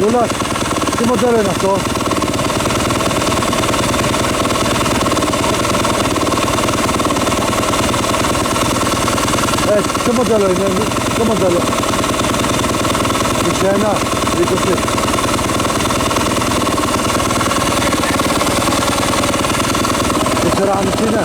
Τούλας, τι μοντέλο είναι αυτό? Τι μοντέλο είναι, τι μοντέλο? 21, 20. Τεσσεράμιση είναι.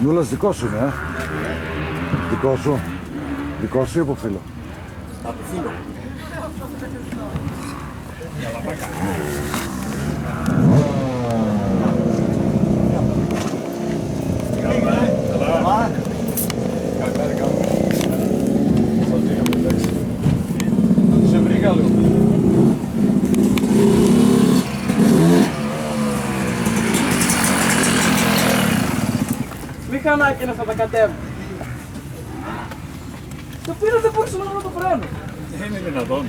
Νούλας δικό σου είναι, δικό σου. Δικό σου ή από φίλο? Από φίλο. Σε βρήκα λίγο. Μηχανάκι είναι αυτά τα κατέβουν. Το πήρατε από έξω όλο το χρόνο. Δεν είναι δυνατόν.